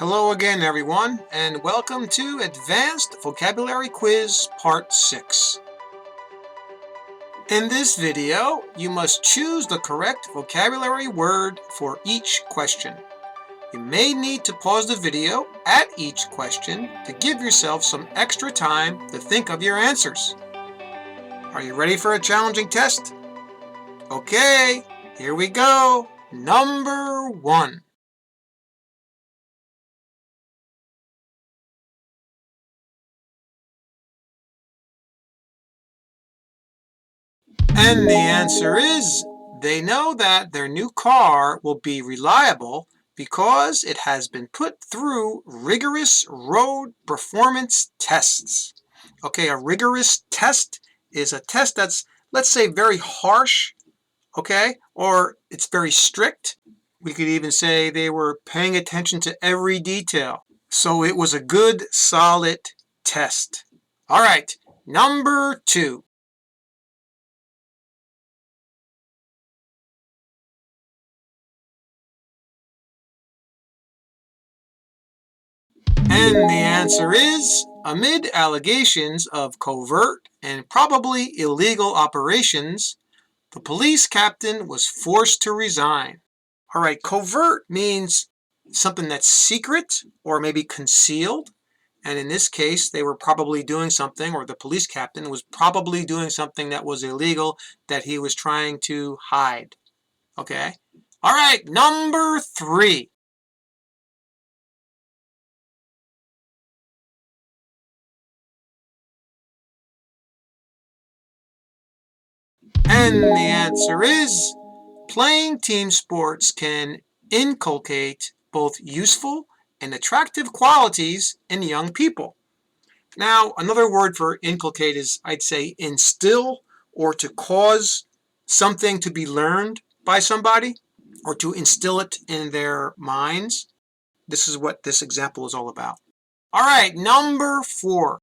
Hello again, everyone, and welcome to Advanced Vocabulary Quiz Part 6. In this video, you must choose the correct vocabulary word for each question. You may need to pause the video at each question to give yourself some extra time to think of your answers. Are you ready for a challenging test? Okay, here we go. Number 1. And the answer is, they know that their new car will be reliable because it has been put through rigorous road performance tests. Okay, a rigorous test is a test that's, let's say, very harsh, okay, or it's very strict. We could even say they were paying attention to every detail. So it was a good, solid test. All right, number 2. And the answer is, amid allegations of covert and probably illegal operations, the police captain was forced to resign. All right, covert means something that's secret or maybe concealed. And in this case, they were probably doing something, or the police captain was probably doing something that was illegal that he was trying to hide. Okay? All right, number 3. And the answer is, playing team sports can inculcate both useful and attractive qualities in young people. Now, another word for inculcate is, I'd say, instill, or to cause something to be learned by somebody, or to instill it in their minds. This is what this example is all about. All right, number 4.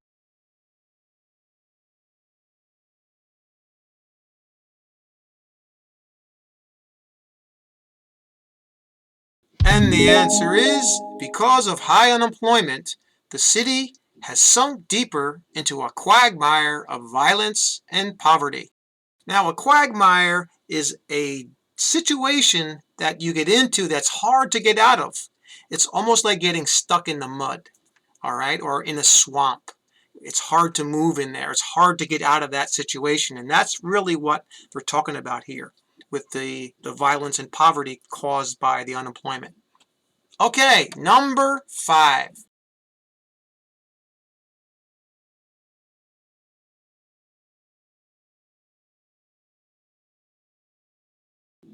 And the answer is, because of high unemployment, the city has sunk deeper into a quagmire of violence and poverty. Now, a quagmire is a situation that you get into that's hard to get out of. It's almost like getting stuck in the mud, all right, or in a swamp. It's hard to move in there. It's hard to get out of that situation, and that's really what they're talking about here with the violence and poverty caused by the unemployment. Okay, number 5.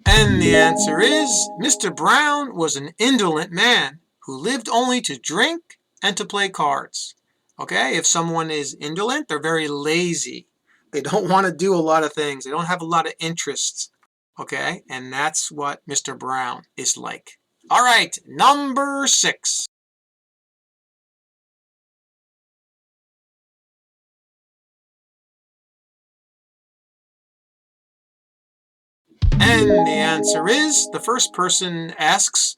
And the answer is, Mr. Brown was an indolent man who lived only to drink and to play cards. Okay, if someone is indolent, they're very lazy. They don't want to do a lot of things. They don't have a lot of interests. Okay, and that's what Mr. Brown is like. All right, number 6. And the answer is, the first person asks,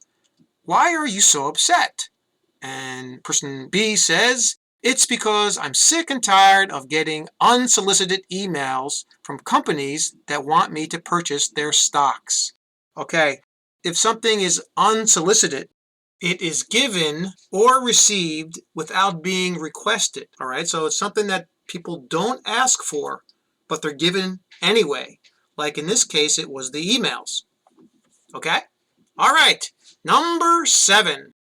why are you so upset? And person B says, it's because I'm sick and tired of getting unsolicited emails from companies that want me to purchase their stocks. Okay, if something is unsolicited, it is given or received without being requested. All right, so it's something that people don't ask for, but they're given anyway. Like in this case, it was the emails. Okay, all right, number 7.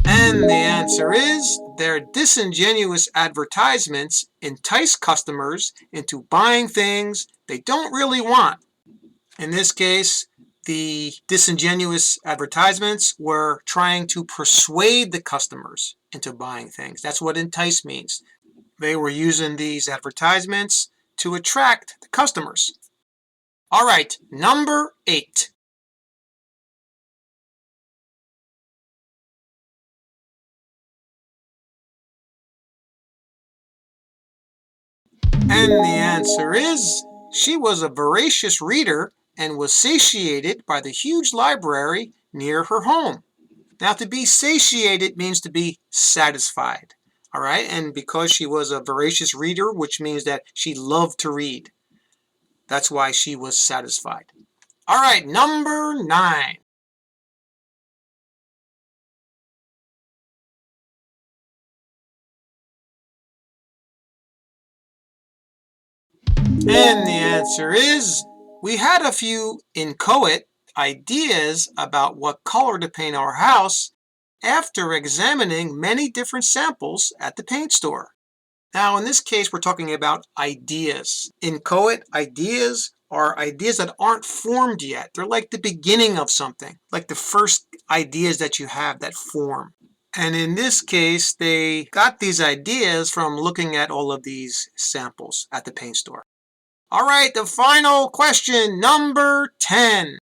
And the answer is, their disingenuous advertisements entice customers into buying things they don't really want. In this case, the disingenuous advertisements were trying to persuade the customers into buying things. That's what entice means. They were using these advertisements to attract the customers. All right, number 8. And And the answer is, she was a voracious reader and was satiated by the huge library near her home. Now, to be satiated means to be satisfied. All right, and because she was a voracious reader, which means that she loved to read. That's why she was satisfied. All right, number 9. And the answer is, we had a few inchoate ideas about what color to paint our house after examining many different samples at the paint store. Now, in this case, we're talking about ideas. Inchoate ideas are ideas that aren't formed yet. They're like the beginning of something, like the first ideas that you have that form. And in this case, they got these ideas from looking at all of these samples at the paint store. All right, the final question, number 10.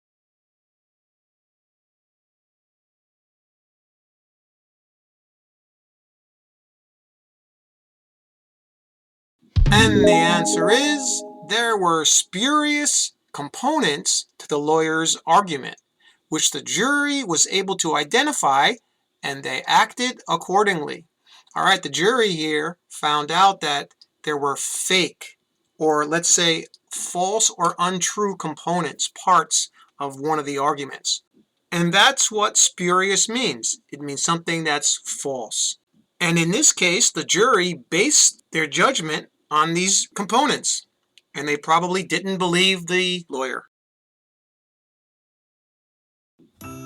And the answer is, there were spurious components to the lawyer's argument, which the jury was able to identify, and they acted accordingly. All right, the jury here found out that there were fake, or let's say false or untrue components, parts of one of the arguments. And that's what spurious means. It means something that's false. And in this case, the jury based their judgment on these components, and they probably didn't believe the lawyer.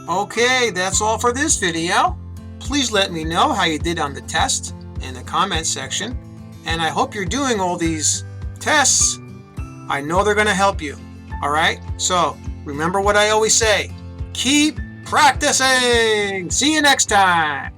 Okay, that's all for this video. Please let me know how you did on the test in the comment section, and I hope you're doing all these tests. I know they're going to help you. All right, so remember what I always say, keep practicing. See you next time.